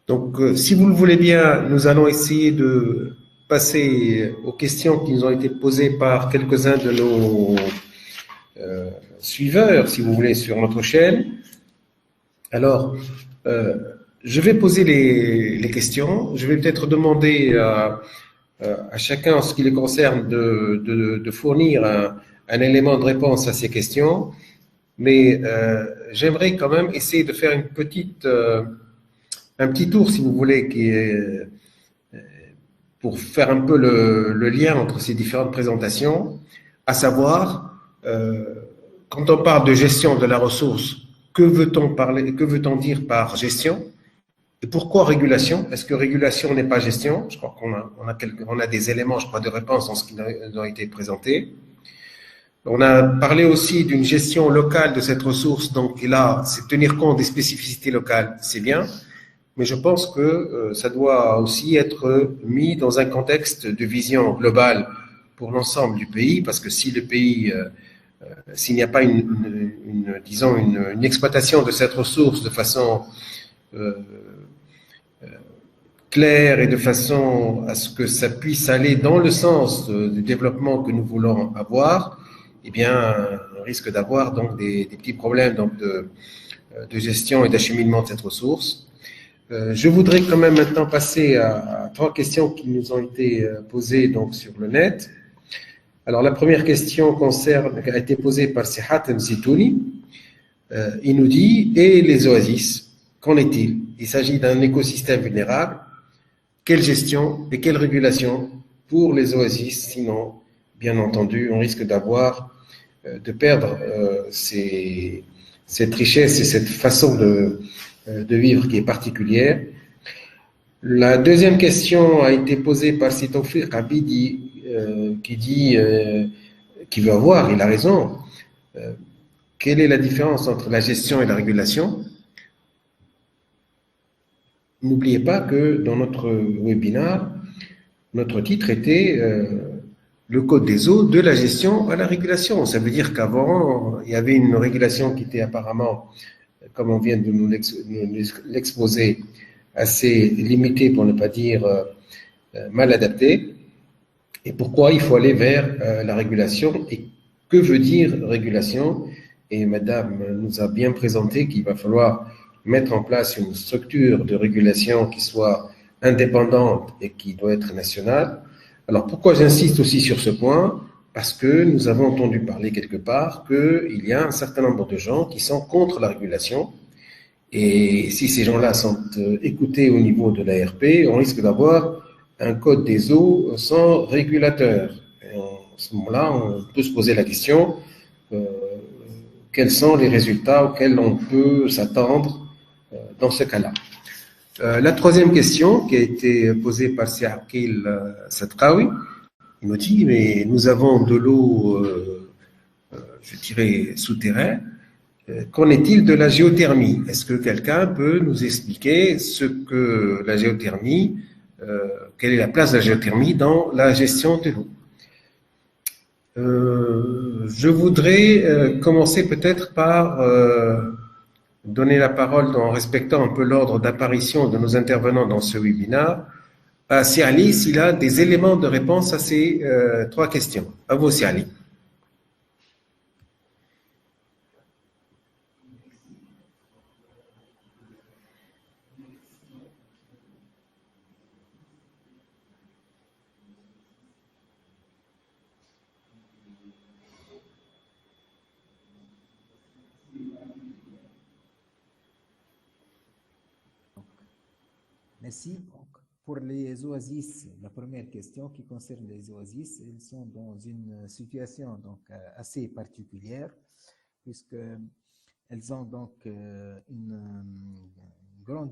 Donc, si vous le voulez bien, nous allons essayer de passer aux questions qui nous ont été posées par quelques-uns de nos suiveurs, si vous voulez, sur notre chaîne. Alors, euh, je vais poser les questions. Je vais peut-être demander à chacun, en ce qui les concerne, de fournir un élément de réponse à ces questions. Mais j'aimerais quand même essayer de faire un petit tour, si vous voulez, qui est pour faire un peu le lien entre ces différentes présentations, à savoir, quand on parle de gestion de la ressource, que veut-on dire par gestion? Et pourquoi régulation? Est-ce que régulation n'est pas gestion? Je crois on a des éléments, je crois, de réponse dans ce qui nous a été présenté. On a parlé aussi d'une gestion locale de cette ressource, donc là, c'est tenir compte des spécificités locales, c'est bien, mais je pense que ça doit aussi être mis dans un contexte de vision globale pour l'ensemble du pays, parce que si le pays, s'il n'y a pas disons une exploitation de cette ressource de façon euh, claire et de façon à ce que ça puisse aller dans le sens du développement que nous voulons avoir, eh bien, on risque d'avoir donc des petits problèmes donc de gestion et d'acheminement de cette ressource. Je voudrais quand même maintenant passer à trois questions qui nous ont été posées donc sur le net. Alors la première question a été posée par Sihat Mzitouni. Il nous dit, et les oasis, qu'en est-il? Il s'agit d'un écosystème vulnérable. Quelle gestion et quelle régulation pour les oasis? Sinon, bien entendu, on risque de perdre cette richesse et cette façon de vivre qui est particulière. La deuxième question a été posée par Sitofi Abidi, qui veut avoir, il a raison, euh, quelle est la différence entre la gestion et la régulation? N'oubliez pas que dans notre webinaire, notre titre était le code des eaux de la gestion à la régulation. Ça veut dire qu'avant, il y avait une régulation qui était apparemment, comme on vient de nous l'exposer, assez limitée pour ne pas dire mal adaptée. Et pourquoi il faut aller vers la régulation et que veut dire régulation? Et Madame nous a bien présenté qu'il va falloir mettre en place une structure de régulation qui soit indépendante et qui doit être nationale. Alors pourquoi j'insiste aussi sur ce point? Parce que nous avons entendu parler quelque part qu'il y a un certain nombre de gens qui sont contre la régulation. Et si ces gens-là sont écoutés au niveau de l'ARP, on risque d'avoir un code des eaux sans régulateur. Et à ce moment-là, on peut se poser la question euh, quels sont les résultats auxquels on peut s'attendre dans ce cas-là. La troisième question qui a été posée par Siakil Sadkawi, il me dit mais nous avons de l'eau, je dirais, souterraine. Qu'en est-il de la géothermie? Est-ce que quelqu'un peut nous expliquer ce que la géothermie, quelle est la place de la géothermie dans la gestion de l'eau? Je voudrais commencer peut-être par donner la parole en respectant un peu l'ordre d'apparition de nos intervenants dans ce webinaire à Siali s'il a des éléments de réponse à ces trois questions. À vous, Siali. Merci. Donc, pour les oasis, la première question qui concerne les oasis, elles sont dans une situation donc assez particulière puisque elles ont donc un grand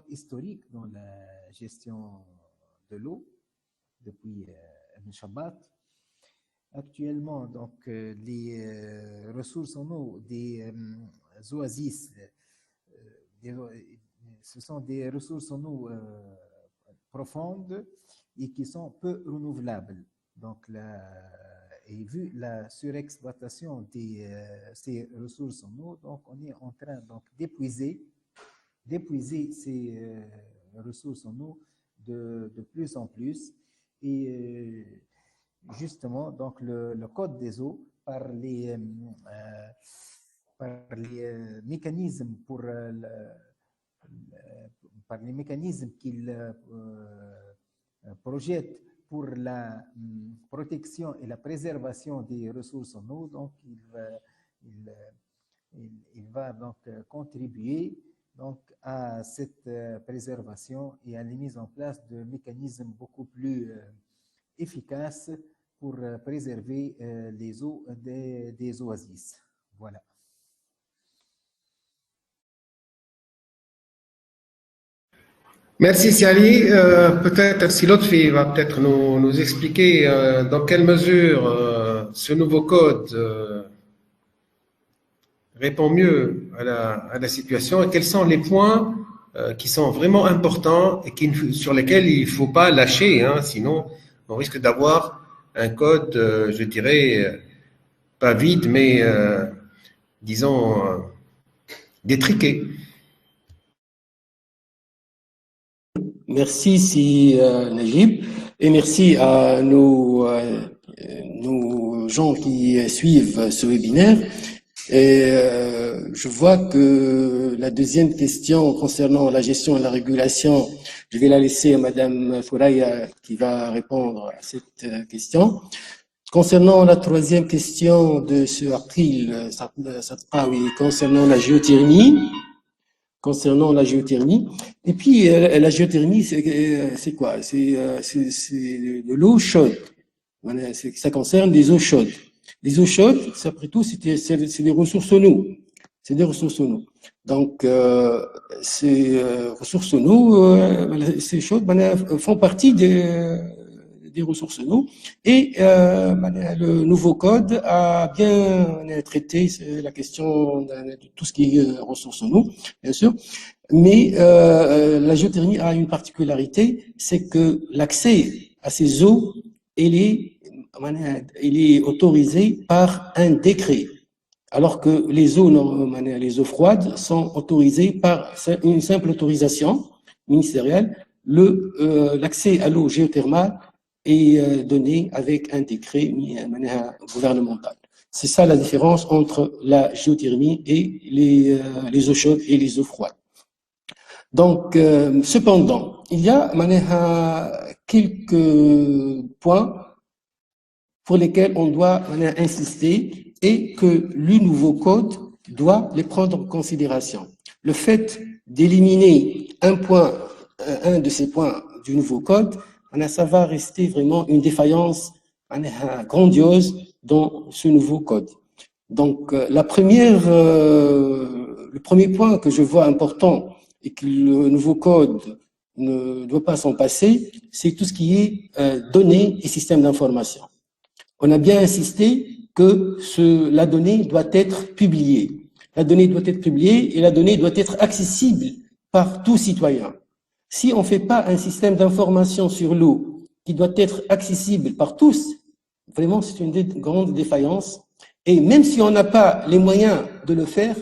historique dans la gestion de l'eau depuis Ibn Shabbat. Actuellement, donc, les ressources en eau des oasis, des, ce sont des ressources en eau profondes et qui sont peu renouvelables. Donc, et vu la surexploitation de ces ressources en eau, donc on est en train donc d'épuiser d'épuiser ces ressources en eau de plus en plus. Et justement, donc le code des eaux, par les mécanismes par les mécanismes qu'il projette pour la protection et la préservation des ressources en eau, donc il va donc contribuer donc à cette préservation et à la mise en place de mécanismes beaucoup plus efficaces pour préserver les eaux des oasis. Voilà. Merci Siali. Peut-être si Lotfi va peut-être nous expliquer dans quelle mesure ce nouveau code répond mieux à la situation et quels sont les points qui sont vraiment importants et sur lesquels il ne faut pas lâcher, hein, sinon on risque d'avoir un code, je dirais, pas vide, mais disons détriqué. Merci, si Najib, et merci à nos gens qui suivent ce webinaire. Et je vois que la deuxième question concernant la gestion et la régulation, je vais la laisser à Madame Fouraya qui va répondre à cette question. Concernant la troisième question de ce Aqil Satqawi, concernant la géothermie, et puis la géothermie, c'est quoi? C'est de l'eau chaude. Voilà, ça concerne les eaux chaudes. Les eaux chaudes, après tout, c'est des ressources en eau. C'est des ressources en eau. Donc, ces ressources en eau, ces chaudes font partie des ressources en eau. Et le nouveau code a bien traité la question de tout ce qui est ressources en eau, bien sûr. Mais la géothermie a une particularité, c'est que l'accès à ces eaux, il est autorisé par un décret, alors que les eaux froides sont autorisées par une simple autorisation ministérielle. L'accès à l'eau géothermale est donné avec un décret gouvernemental. C'est ça la différence entre la géothermie et les eaux chaudes et les eaux froides. Donc, cependant, il y a quelques points pour lesquels on doit insister et que le nouveau code doit les prendre en considération. Le fait d'éliminer un de ces points du nouveau code, ça va rester vraiment une défaillance grandiose dans ce nouveau code. Donc, le premier point que je vois important et que le nouveau code ne doit pas s'en passer, c'est tout ce qui est données et systèmes d'information. On a bien insisté que la donnée doit être publiée. La donnée doit être publiée et la donnée doit être accessible par tout citoyen. Si on ne fait pas un système d'information sur l'eau qui doit être accessible par tous, vraiment c'est une grande défaillance. Et même si on n'a pas les moyens de le faire,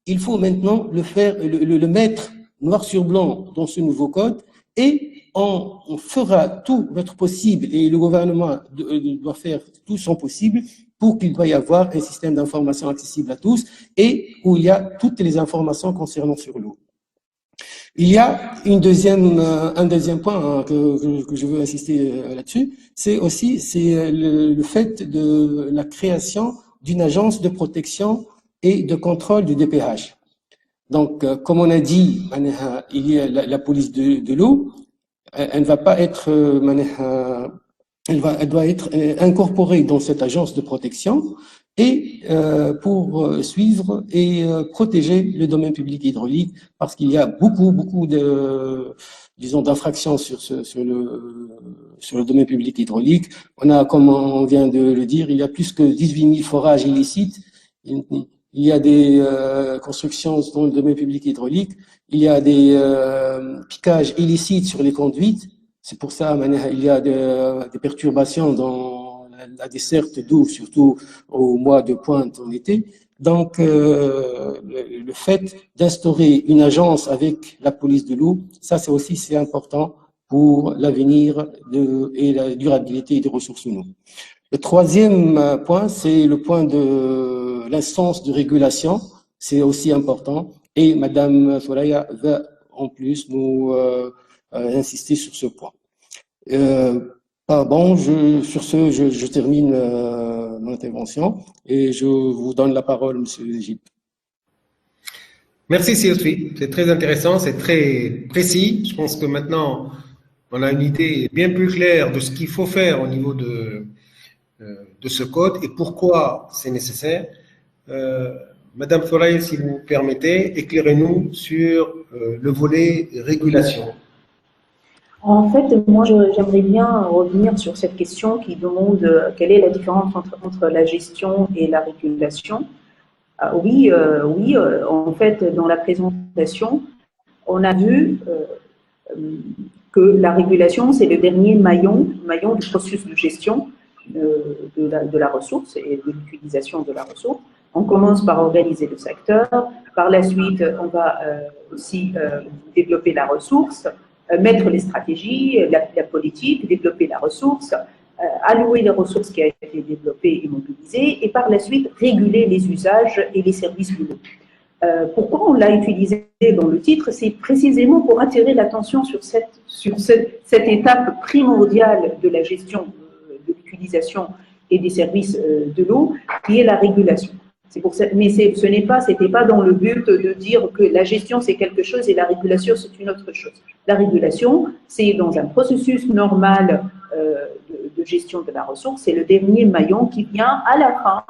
il faut maintenant le mettre noir sur blanc dans ce nouveau code et on fera tout notre possible et le gouvernement doit faire tout son possible pour qu'il doit y avoir un système d'information accessible à tous et où il y a toutes les informations concernant sur l'eau. Il y a un deuxième point que je veux insister là-dessus, c'est le fait de la création d'une agence de protection et de contrôle du DPH. Donc, comme on a dit, il y a la police de l'eau, elle va pas être, elle doit être incorporée dans cette agence de protection et pour suivre et protéger le domaine public hydraulique, parce qu'il y a beaucoup d'infractions sur le domaine public hydraulique. On a, comme on vient de le dire, il y a plus que 18 000 forages illicites. Il y a des constructions dans le domaine public hydraulique, il y a des piquages illicites sur les conduites. C'est pour ça il y a des perturbations dans la desserte d'eau, surtout au mois de pointe en été. Donc, le fait d'instaurer une agence avec la police de l'eau, ça c'est aussi c'est important pour l'avenir et la durabilité des ressources en eau. Le troisième point, c'est le point de l'instance de régulation. C'est aussi important. Et Madame Soraya va en plus nous insister sur ce point. Bon, sur ce, je termine mon intervention et je vous donne la parole, Monsieur Gilles. Merci Sylvie, c'est très intéressant, c'est très précis. Je pense que maintenant, on a une idée bien plus claire de ce qu'il faut faire au niveau de ce code et pourquoi c'est nécessaire. Madame Soraya, si vous permettez, éclairez-nous sur le volet régulation. En fait, moi, j'aimerais bien revenir sur cette question qui demande quelle est la différence entre la gestion et la régulation. Oui, en fait, dans la présentation, on a vu que la régulation, c'est le dernier maillon du processus de gestion de la ressource et de l'utilisation de la ressource. On commence par organiser le secteur, par la suite, on va aussi développer la ressource, mettre les stratégies, la politique, développer la ressource, allouer les ressources qui ont été développées et mobilisées, et par la suite réguler les usages et les services de l'eau. Pourquoi on l'a utilisé dans le titre? C'est précisément pour attirer l'attention sur cette étape primordiale de la gestion de l'utilisation et des services de l'eau, qui est la régulation. Pour ça, mais c'était pas dans le but de dire que la gestion c'est quelque chose et la régulation c'est une autre chose. La régulation, c'est dans un processus normal de gestion de la ressource, c'est le dernier maillon qui vient à la fin,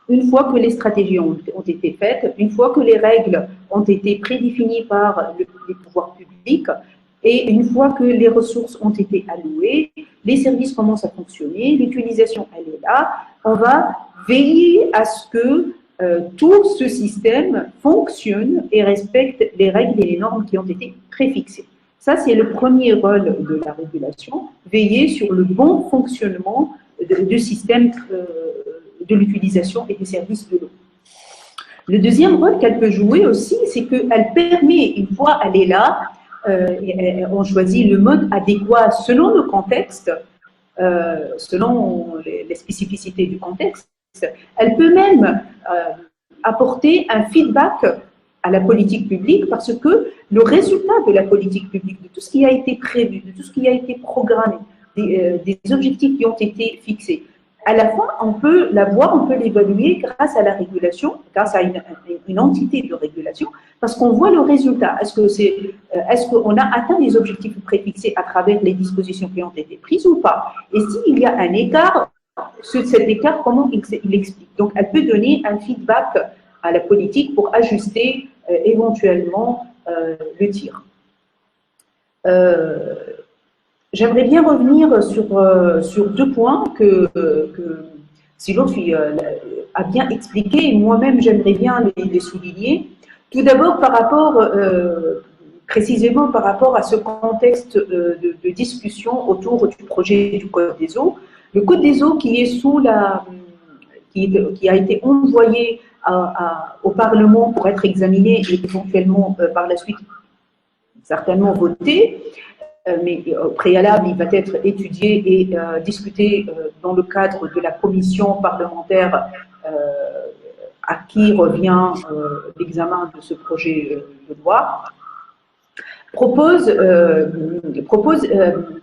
une fois que les stratégies ont été faites, une fois que les règles ont été prédéfinies par les pouvoirs publics, et une fois que les ressources ont été allouées, les services commencent à fonctionner, l'utilisation elle est là, on va veiller à ce que tout ce système fonctionne et respecte les règles et les normes qui ont été préfixées. Ça, c'est le premier rôle de la régulation, veiller sur le bon fonctionnement du système de l'utilisation et des services de l'eau. Le deuxième rôle qu'elle peut jouer aussi, c'est qu'elle permet, une fois elle est là, on choisit le mode adéquat selon le contexte, selon les spécificités du contexte. Elle peut même apporter un feedback à la politique publique parce que le résultat de la politique publique, de tout ce qui a été prévu, de tout ce qui a été programmé, des objectifs qui ont été fixés, à la fin, on peut la voir, on peut l'évaluer grâce à la régulation, grâce à une entité de régulation, parce qu'on voit le résultat. Est-ce qu'on a atteint les objectifs préfixés à travers les dispositions qui ont été prises ou pas? Et s'il y a un écart, cet écart, comment il explique? Donc, elle peut donner un feedback à la politique pour ajuster éventuellement le tir. J'aimerais bien revenir sur deux points que Sylvie a bien expliqué et moi-même j'aimerais bien les souligner. Tout d'abord, précisément par rapport à ce contexte de discussion autour du projet du Code des eaux. Le Code des eaux qui est qui a été envoyé au Parlement pour être examiné et éventuellement par la suite certainement voté, mais au préalable, il va être étudié et discuté dans le cadre de la commission parlementaire à qui revient l'examen de ce projet de loi, propose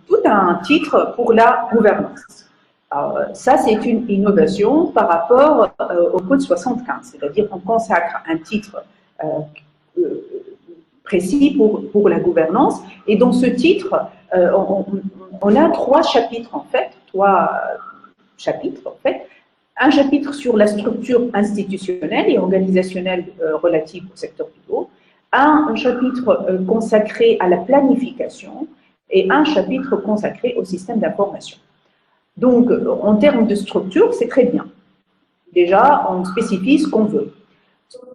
tout un titre pour la gouvernance. Alors, ça, c'est une innovation par rapport au Code 75, c'est-à-dire qu'on consacre un titre précis pour la gouvernance. Et dans ce titre, on a trois chapitres en fait. Un chapitre sur la structure institutionnelle et organisationnelle relative au secteur de l'eau, un chapitre consacré à la planification et un chapitre consacré au système d'information. Donc, en termes de structure, c'est très bien. Déjà, on spécifie ce qu'on veut.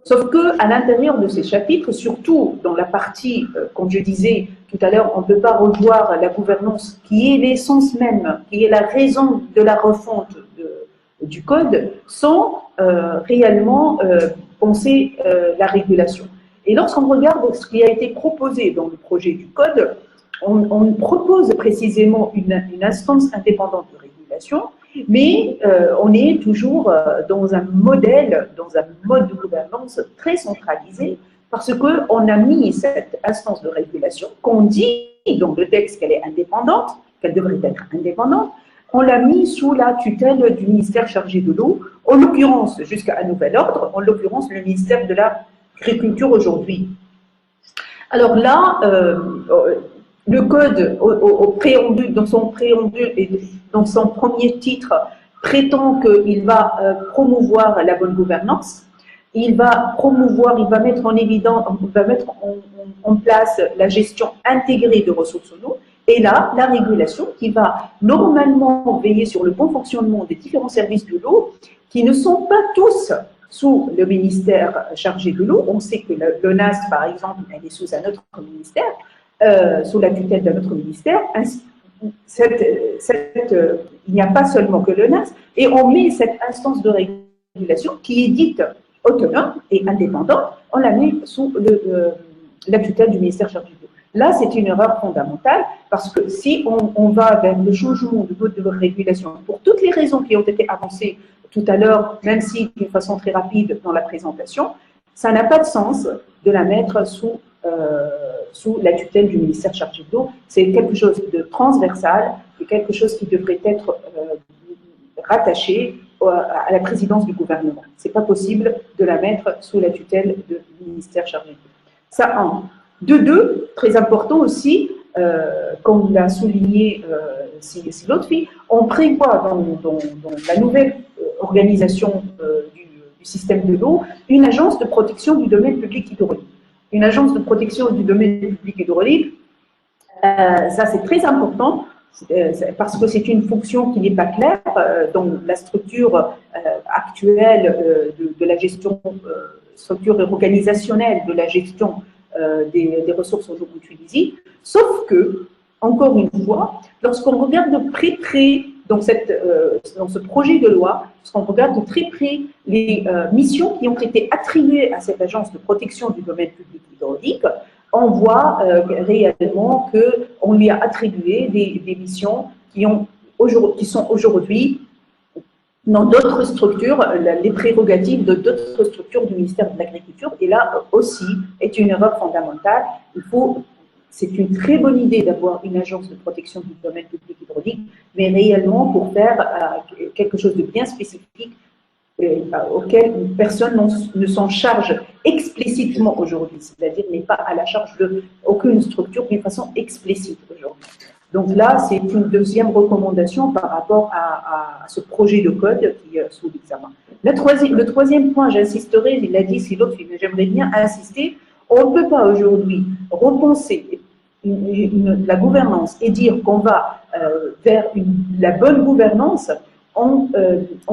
Sauf qu'à l'intérieur de ces chapitres, surtout dans la partie, comme je disais tout à l'heure, on ne peut pas revoir la gouvernance qui est l'essence même, qui est la raison de la refonte du code sans réellement penser la régulation. Et lorsqu'on regarde ce qui a été proposé dans le projet du code, on propose précisément une instance indépendante de régulation, mais on est toujours dans un modèle, dans un mode de gouvernance très centralisé, parce qu'on a mis cette instance de régulation, qu'on dit dans le texte qu'elle est indépendante, qu'elle devrait être indépendante, on l'a mis sous la tutelle du ministère chargé de l'eau, en l'occurrence, jusqu'à un nouvel ordre, en l'occurrence le ministère de l'Agriculture aujourd'hui. Alors là, le code, au préambule, dans son préambule et dans son premier titre, prétend qu'il va promouvoir la bonne gouvernance. Il va promouvoir, il va mettre en évidence, il va mettre en place la gestion intégrée de ressources en eau. Et là, la régulation qui va normalement veiller sur le bon fonctionnement des différents services de l'eau, qui ne sont pas tous sous le ministère chargé de l'eau. On sait que l'ONAS, par exemple, elle est sous un autre ministère, sous la tutelle d'un autre ministère. Il n'y a pas seulement que l'ONAS, et on met cette instance de régulation qui est dite autonome et indépendante, on la met sous la tutelle du ministère chargé de l'eau. Là, c'est une erreur fondamentale parce que si on va vers le changement de mode de régulation, pour toutes les raisons qui ont été avancées tout à l'heure, même si d'une façon très rapide dans la présentation, ça n'a pas de sens de la mettre sous la tutelle du ministère chargé de l'eau. C'est quelque chose de transversal, c'est quelque chose qui devrait être rattaché à la présidence du gouvernement. Ce n'est pas possible de la mettre sous la tutelle du ministère chargé de l'eau. Ça, un. De deux, très important aussi, comme l'a souligné Lotfi, on prévoit dans la nouvelle organisation du système de l'eau une agence de protection du domaine public hydraulique. Une agence de protection du domaine public hydraulique, ça c'est très important, parce que c'est une fonction qui n'est pas claire dans la structure actuelle de la gestion, structure organisationnelle de la gestion des ressources en eau utilisées, sauf que, encore une fois, lorsqu'on regarde de près dans ce projet de loi, lorsqu'on regarde de très près les missions qui ont été attribuées à cette agence de protection du domaine public hydraulique, on voit réellement qu'on lui a attribué des missions qui sont aujourd'hui dans d'autres structures, les prérogatives de d'autres structures du ministère de l'Agriculture. Et là aussi est une erreur fondamentale. C'est une très bonne idée d'avoir une agence de protection du domaine public hydraulique, mais réellement pour faire quelque chose de bien spécifique auquel personne ne s'en charge explicitement aujourd'hui, c'est-à-dire n'est pas à la charge d'aucune structure d'une façon explicite aujourd'hui. Donc là, c'est une deuxième recommandation par rapport à ce projet de code qui est sous l'examen. Le troisième point, j'insisterai, il l'a dit Silof, mais j'aimerais bien insister, on ne peut pas aujourd'hui repenser la gouvernance et dire qu'on va vers la bonne gouvernance en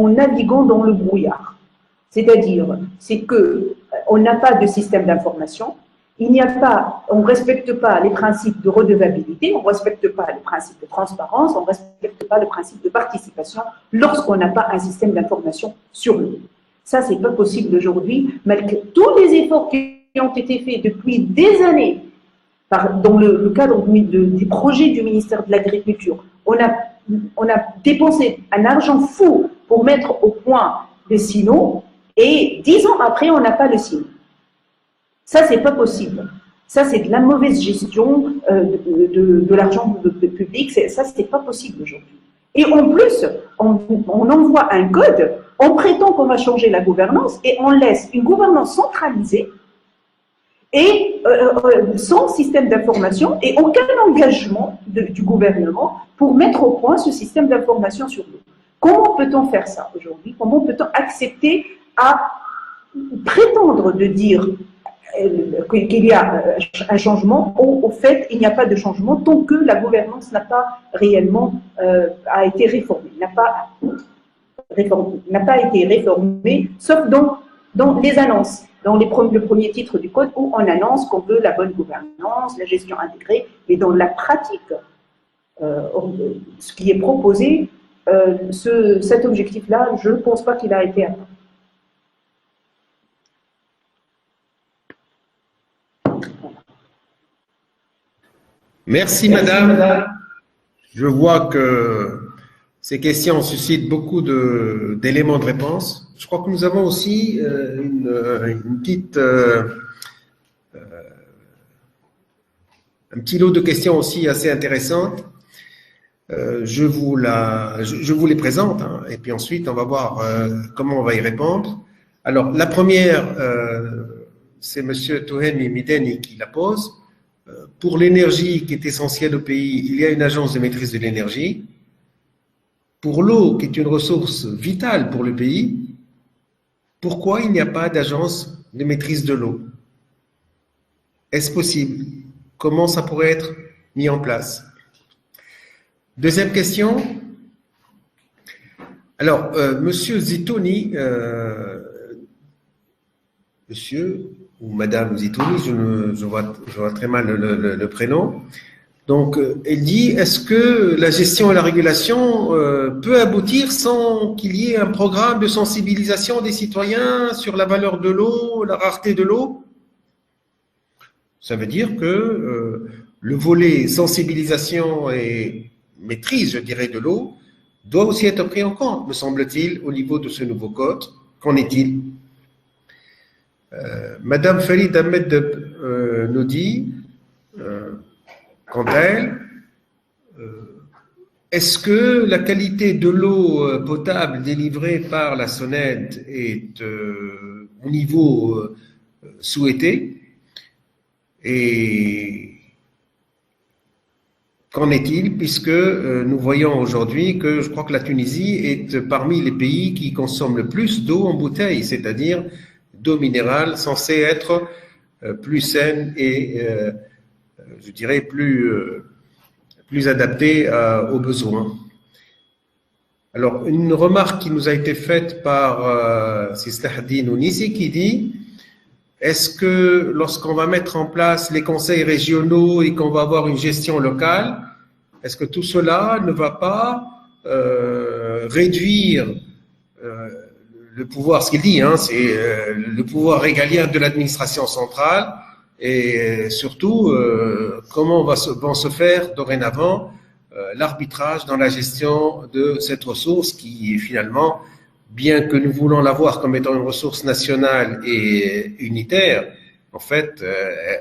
naviguant dans le brouillard. C'est-à-dire, c'est qu'on n'a pas de système d'information, on ne respecte pas les principes de redevabilité, on ne respecte pas les principes de transparence, on ne respecte pas le principe de participation lorsqu'on n'a pas un système d'information sur l'eau. Ça, ce n'est pas possible aujourd'hui, malgré tous les efforts qui ont été faits depuis des années dans le cadre des projets du ministère de l'Agriculture. On a dépensé un argent fou pour mettre au point le silo et 10 ans après, on n'a pas le silo. Ça, c'est pas possible. Ça, c'est de la mauvaise gestion de l'argent public. Ça, c'est pas possible aujourd'hui. Et en plus, on envoie un code, on prétend qu'on va changer la gouvernance et on laisse une gouvernance centralisée et sans système d'information et aucun engagement du gouvernement pour mettre au point ce système d'information sur l'eau. Comment peut-on faire ça aujourd'hui? Comment peut-on accepter à prétendre de dire qu'il y a un changement, au fait, il n'y a pas de changement tant que la gouvernance n'a pas réellement a été réformée, n'a pas été réformée, sauf dans les annonces, dans le premier titre du code où on annonce qu'on veut la bonne gouvernance, la gestion intégrée, et dans la pratique, ce qui est proposé, cet objectif-là, je ne pense pas qu'il a été atteint. Merci, madame. Je vois que ces questions suscitent beaucoup d'éléments de réponse. Je crois que nous avons aussi un petit lot de questions aussi assez intéressantes. Je vous les présente, hein, et puis ensuite on va voir comment on va y répondre. Alors, la première, c'est Monsieur Touhemi Mideni qui la pose. Pour l'énergie qui est essentielle au pays, il y a une agence de maîtrise de l'énergie. Pour l'eau, qui est une ressource vitale pour le pays, pourquoi il n'y a pas d'agence de maîtrise de l'eau? Est-ce possible? Comment ça pourrait être mis en place? Deuxième question. Alors, Monsieur Zitouni, Monsieur ou Madame Zitouni, je vois très mal le prénom. Donc, elle dit, est-ce que la gestion et la régulation peut aboutir sans qu'il y ait un programme de sensibilisation des citoyens sur la valeur de l'eau, la rareté de l'eau? Ça veut dire que le volet sensibilisation et maîtrise, je dirais, de l'eau doit aussi être pris en compte, me semble-t-il, au niveau de ce nouveau code. Qu'en est-il? Madame Farid Ahmed nous dit, quant à elle, est-ce que la qualité de l'eau potable délivrée par la SONED est au niveau souhaité? Et qu'en est-il, puisque nous voyons aujourd'hui que je crois que la Tunisie est parmi les pays qui consomment le plus d'eau en bouteille, c'est-à-dire d'eau minérale censée être plus saine et, je dirais, plus adaptée aux besoins. Alors, une remarque qui nous a été faite par Sistahdine Ounisi qui dit: est-ce que lorsqu'on va mettre en place les conseils régionaux et qu'on va avoir une gestion locale, est-ce que tout cela ne va pas réduire le pouvoir, ce qu'il dit, hein, c'est le pouvoir régalien de l'administration centrale, et surtout comment vont se faire dorénavant l'arbitrage dans la gestion de cette ressource qui finalement, bien que nous voulons la voir comme étant une ressource nationale et unitaire, en fait,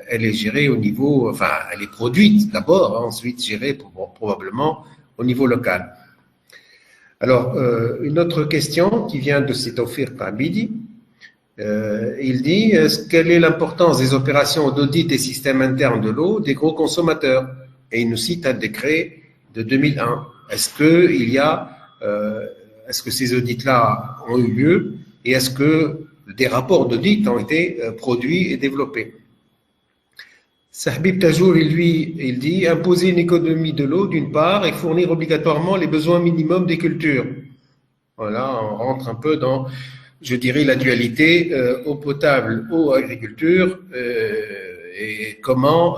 elle est gérée au niveau, enfin, elle est produite d'abord, hein, ensuite gérée probablement au niveau local. Alors, une autre question qui vient de Sitofir Kabidi, il dit, quelle est l'importance des opérations d'audit des systèmes internes de l'eau des gros consommateurs? Et il nous cite un décret de 2001. Est-ce que ces audits-là ont eu lieu et est-ce que des rapports d'audit ont été produits et développés? Sahbib Tajour, il dit imposer une économie de l'eau d'une part et fournir obligatoirement les besoins minimums des cultures. Voilà, on rentre un peu dans, je dirais, la dualité eau potable, eau agriculture et comment,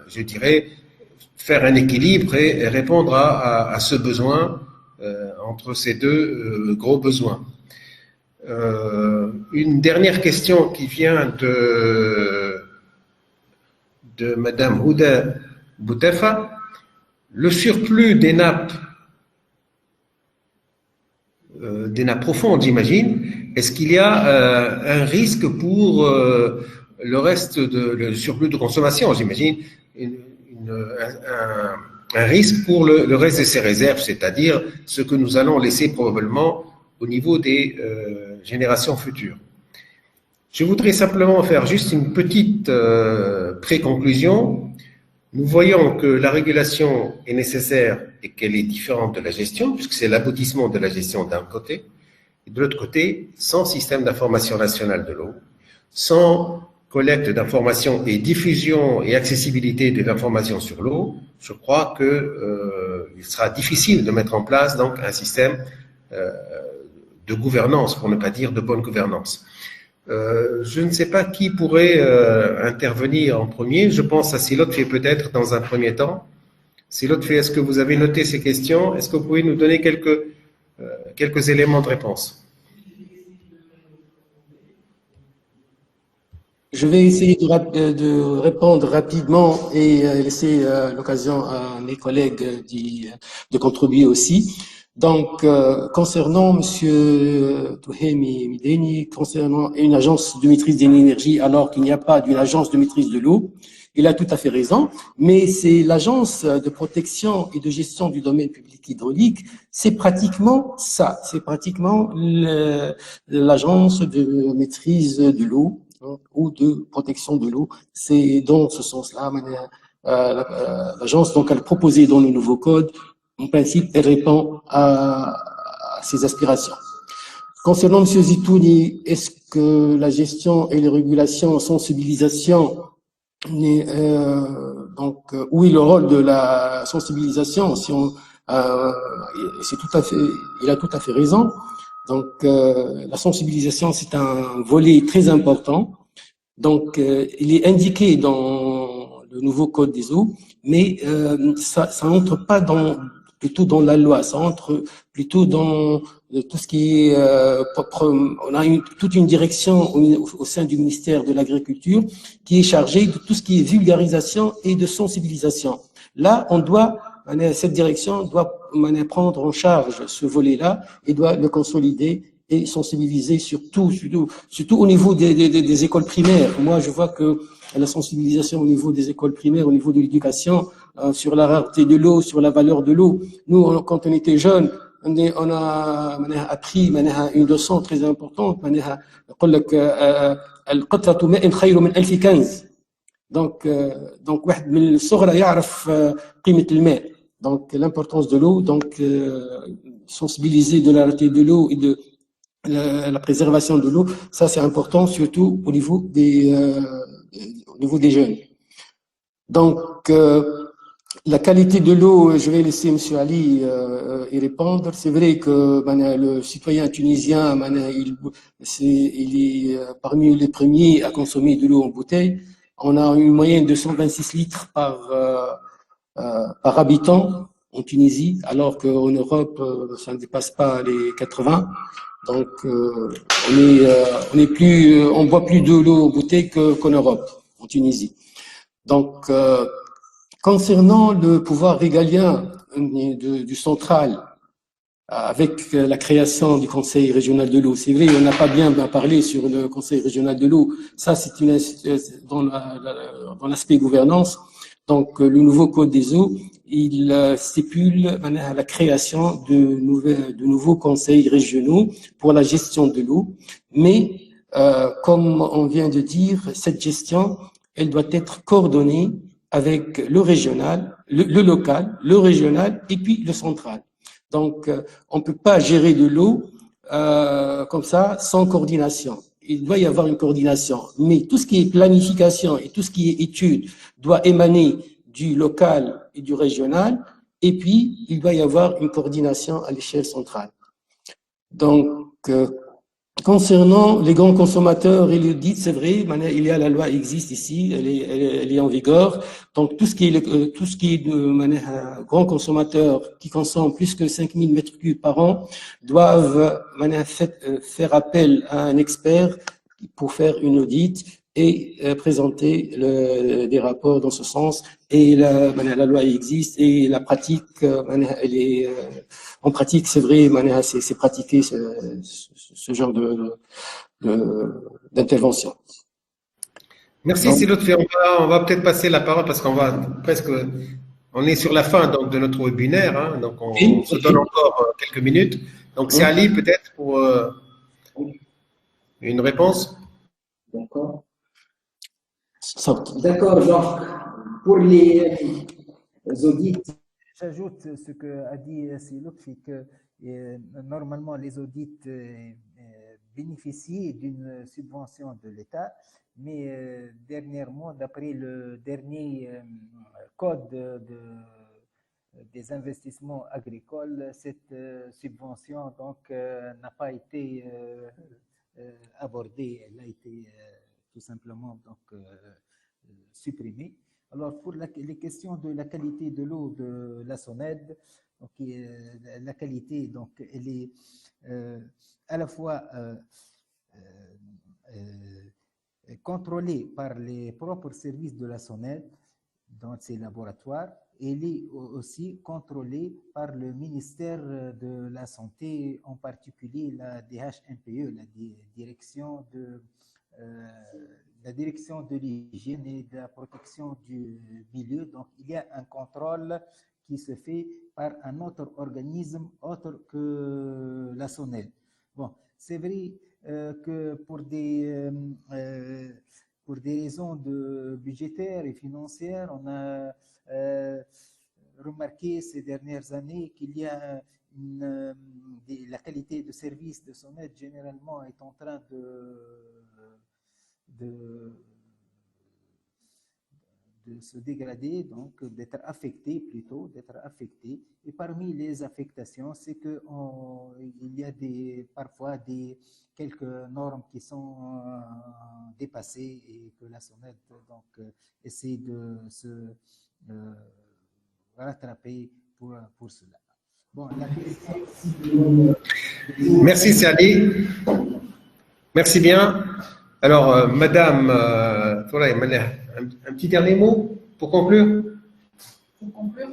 je dirais, faire un équilibre et répondre à ce besoin entre ces deux gros besoins. Une dernière question qui vient de Madame Houda Boutefa. Le surplus des nappes profondes, j'imagine, est-ce qu'il y a un risque pour le reste le surplus de consommation, j'imagine, un risque pour le reste de ces réserves, c'est-à-dire ce que nous allons laisser probablement au niveau des générations futures. Je voudrais simplement faire juste une petite pré-conclusion. Nous voyons que la régulation est nécessaire et qu'elle est différente de la gestion, puisque c'est l'aboutissement de la gestion d'un côté, et de l'autre côté, sans système d'information nationale de l'eau, sans collecte d'informations et diffusion et accessibilité de l'information sur l'eau, je crois qu'il sera difficile de mettre en place donc un système de gouvernance, pour ne pas dire de bonne gouvernance. Je ne sais pas qui pourrait intervenir en premier. Je pense à Silot, qui est peut-être dans un premier temps. Si l'autre fait, est-ce que vous avez noté ces questions? Est-ce que vous pouvez nous donner quelques éléments de réponse? Je vais essayer de répondre rapidement et laisser l'occasion à mes collègues de contribuer aussi. Donc, concernant Monsieur Touhemi Mideni, concernant une agence de maîtrise de l'énergie, alors qu'il n'y a pas d'une agence de maîtrise de l'eau, il a tout à fait raison, mais c'est l'agence de protection et de gestion du domaine public hydraulique, c'est pratiquement ça, c'est pratiquement l'agence de maîtrise de l'eau ou de protection de l'eau. C'est dans ce sens-là, l'agence, donc, elle proposée dans le nouveau code, en principe, elle répond à ces aspirations. Concernant M. Zitouni, est-ce que la gestion et les régulations, sensibilisation, où est le rôle de la sensibilisation? Si on, c'est tout à fait, il a tout à fait raison. Donc, la sensibilisation, c'est un volet très important. Donc, il est indiqué dans le nouveau code des eaux, mais ça entre pas plutôt dans la loi, ça entre plutôt dans tout ce qui est on a toute une direction au sein du ministère de l'Agriculture qui est chargée de tout ce qui est vulgarisation et de sensibilisation. Là, cette direction doit prendre en charge ce volet-là et doit le consolider et sensibiliser surtout au niveau des écoles primaires. Moi, je vois que la sensibilisation au niveau des écoles primaires, au niveau de l'éducation, sur la rareté de l'eau, sur la valeur de l'eau. Nous, quand on était jeunes, on a appris une leçon très importante. Donc واحد من الصغرى يعرف قيمة الماء. Donc l'importance de l'eau, donc sensibiliser de la rareté de l'eau et de la préservation de l'eau, ça c'est important, surtout au niveau des jeunes. Donc, la qualité de l'eau, je vais laisser M. Ali y répondre. C'est vrai que le citoyen tunisien, il est parmi les premiers à consommer de l'eau en bouteille. On a une moyenne de 126 litres par habitant en Tunisie, alors qu'en Europe, ça ne dépasse pas les 80. Donc, on boit plus de l'eau en bouteille qu'en Europe, en Tunisie. Donc, concernant le pouvoir régalien du central, avec la création du Conseil régional de l'eau, c'est vrai, on n'a pas bien parlé sur le Conseil régional de l'eau. Ça, c'est dans l'aspect gouvernance. Donc, le nouveau code des eaux, il stipule la création de nouveaux conseils régionaux pour la gestion de l'eau. Mais, comme on vient de dire, cette gestion, elle doit être coordonnée avec le régional, le local, le régional et puis le central. Donc, on ne peut pas gérer de l'eau comme ça sans coordination. Il doit y avoir une coordination, mais tout ce qui est planification et tout ce qui est étude doit émaner du local et du régional, et puis il doit y avoir une coordination à l'échelle centrale. Donc, concernant les grands consommateurs et l'audit, c'est vrai, il y a la loi existe ici, elle est en vigueur. Donc tout ce qui est de grands consommateurs qui consomment plus que 5000 mètres cubes par an doivent faire appel à un expert pour faire une audit et présenter des rapports dans ce sens. Et la loi existe et la pratique, elle est en pratique, c'est vrai, c'est pratiqué ce genre d'intervention. Merci, c'est l'autre fait. On va peut-être passer la parole parce on est sur la fin donc, de notre webinaire, hein, donc on se donne encore quelques minutes. Donc c'est Ali peut-être pour une réponse. D'accord. D'accord, donc pour les audits. J'ajoute ce qu'a dit Lutfi, que normalement les audits bénéficient d'une subvention de l'État, mais dernièrement, d'après le dernier code des investissements agricoles, cette subvention donc n'a pas été abordée, elle a été tout simplement donc supprimée. Alors, pour les questions de la qualité de l'eau de la SONED, donc, la qualité, donc, elle est à la fois contrôlée par les propres services de la SONED dans ses laboratoires, et elle est aussi contrôlée par le ministère de la Santé, en particulier la DHMPE, la direction de l'hygiène et de la protection du milieu. Donc, il y a un contrôle qui se fait par un autre organisme autre que la SONED. Bon, c'est vrai que pour des raisons budgétaires et financières, on a remarqué ces dernières années qu'il y a la qualité de service de SONED généralement est en train de se dégrader, donc d'être affecté plutôt, d'être affecté. Et parmi les affectations, c'est qu'il y a parfois quelques normes qui sont dépassées et que la SONED donc, essaie de se rattraper pour cela. Bon, la question... Merci Sali. Merci bien. Alors, Madame Touraï, un petit dernier mot pour conclure. Pour conclure.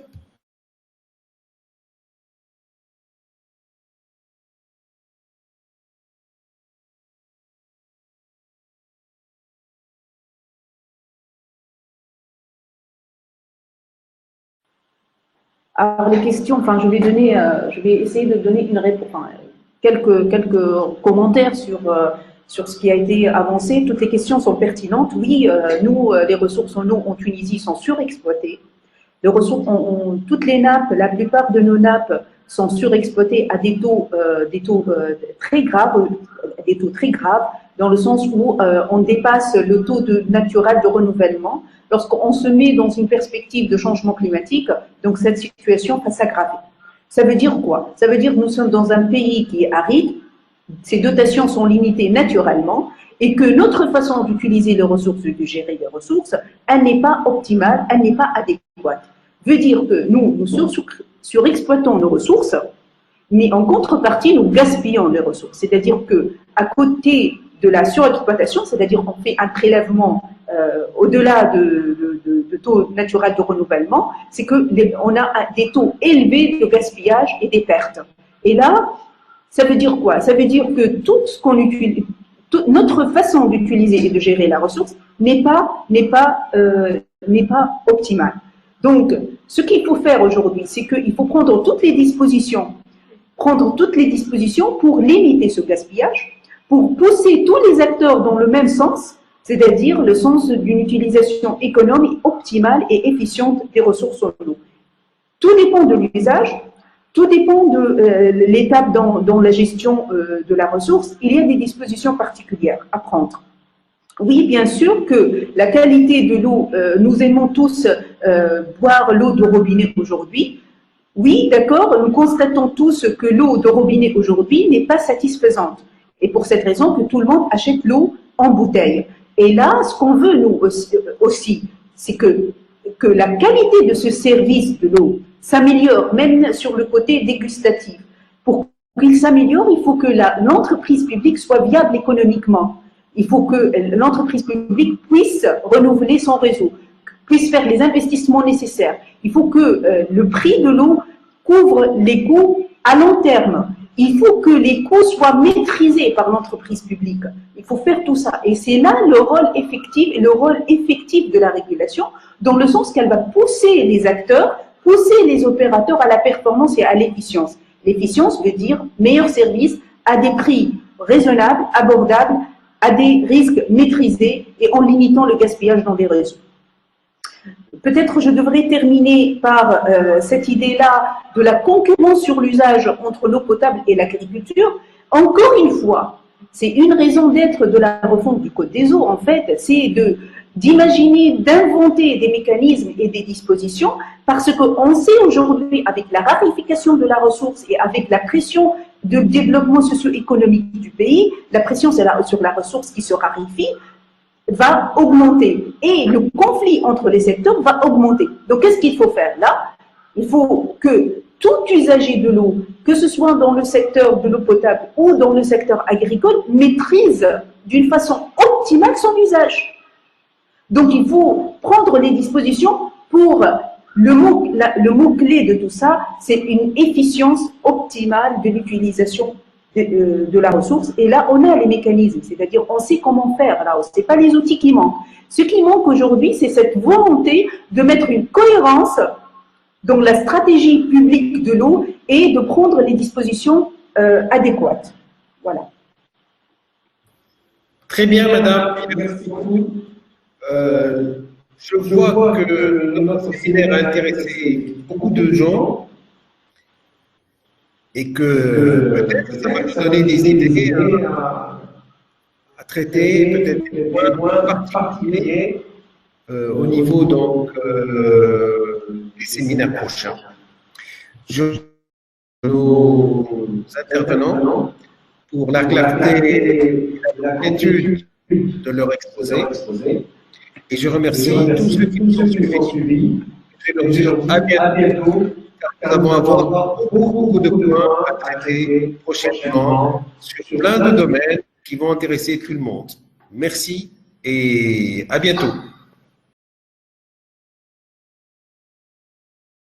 Alors les questions, enfin je vais essayer de donner une réponse, enfin, quelques commentaires sur ce qui a été avancé. Toutes les questions sont pertinentes. Oui, nous, les ressources en eau en Tunisie sont surexploitées. Les ressources, toutes les nappes, la plupart de nos nappes sont surexploitées à des taux très graves, dans le sens où on dépasse le taux naturel de renouvellement. Lorsqu'on se met dans une perspective de changement climatique, donc cette situation va s'aggraver. Ça veut dire quoi? Ça veut dire que nous sommes dans un pays qui est aride, ces dotations sont limitées naturellement, et que notre façon d'utiliser les ressources, de gérer les ressources, elle n'est pas optimale, elle n'est pas adéquate. Veut dire que nous surexploitons nos ressources, mais en contrepartie, nous gaspillons les ressources. C'est-à-dire qu'à côté de la surexploitation, c'est-à-dire qu'on fait un prélèvement au-delà de taux naturels de renouvellement, c'est qu'on a des taux élevés de gaspillage et des pertes. Et là, ça veut dire quoi? Ça veut dire que tout ce qu'on utilise, notre façon d'utiliser et de gérer la ressource n'est pas optimale. Donc, ce qu'il faut faire aujourd'hui, c'est qu'il faut prendre toutes les dispositions pour limiter ce gaspillage, pour pousser tous les acteurs dans le même sens, c'est-à-dire le sens d'une utilisation économique optimale et efficiente des ressources en eau. Tout dépend de l'usage, tout dépend de l'étape dans la gestion de la ressource. Il y a des dispositions particulières à prendre. Oui, bien sûr que la qualité de l'eau, nous aimons tous boire l'eau de robinet aujourd'hui. Oui, d'accord, nous constatons tous que l'eau de robinet aujourd'hui n'est pas satisfaisante. Et pour cette raison que tout le monde achète l'eau en bouteille. Et là, ce qu'on veut, nous aussi, c'est que la qualité de ce service de l'eau s'améliore, même sur le côté dégustatif. Pour qu'il s'améliore, il faut que l'entreprise publique soit viable économiquement. Il faut que l'entreprise publique puisse renouveler son réseau, puisse faire les investissements nécessaires. Il faut que le prix de l'eau couvre les coûts à long terme. Il faut que les coûts soient maîtrisés par l'entreprise publique. Il faut faire tout ça. Et c'est là le rôle effectif de la régulation, dans le sens qu'elle va pousser les acteurs, pousser les opérateurs à la performance et à l'efficience. L'efficience veut dire meilleur service à des prix raisonnables, abordables, à des risques maîtrisés et en limitant le gaspillage dans les réseaux. Peut-être je devrais terminer par cette idée-là de la concurrence sur l'usage entre l'eau potable et l'agriculture. Encore une fois, c'est une raison d'être de la refonte du Code des eaux, en fait, c'est d'imaginer, d'inventer des mécanismes et des dispositions, parce qu'on sait aujourd'hui, avec la raréfaction de la ressource et avec la pression de développement socio-économique du pays, la pression sur la ressource qui se raréfie, va augmenter et le conflit entre les secteurs va augmenter. Donc, qu'est-ce qu'il faut faire là? Il faut que tout usager de l'eau, que ce soit dans le secteur de l'eau potable ou dans le secteur agricole, maîtrise d'une façon optimale son usage. Donc, il faut prendre les dispositions pour le mot-clé de tout ça, c'est une efficience optimale de l'utilisation de la ressource. Et là, on a les mécanismes, c'est-à-dire on sait comment faire. Là, ce n'est pas les outils qui manquent. Ce qui manque aujourd'hui, c'est cette volonté de mettre une cohérence dans la stratégie publique de l'eau et de prendre les dispositions adéquates. Voilà. Très bien, madame. Merci beaucoup. Je vois que notre séminaire a intéressé beaucoup de gens et que peut-être ça va nous donner des idées à traiter, peut-être des points particuliers au niveau donc, des séminaires prochains. Nos intervenants pour la clarté et la complétude de leur exposé. Et je remercie tous ceux qui nous ont suivis. Je leur dis à bientôt, car nous allons avoir beaucoup de points à traiter prochainement sur plein de domaines qui vont intéresser tout le monde. Merci et à bientôt.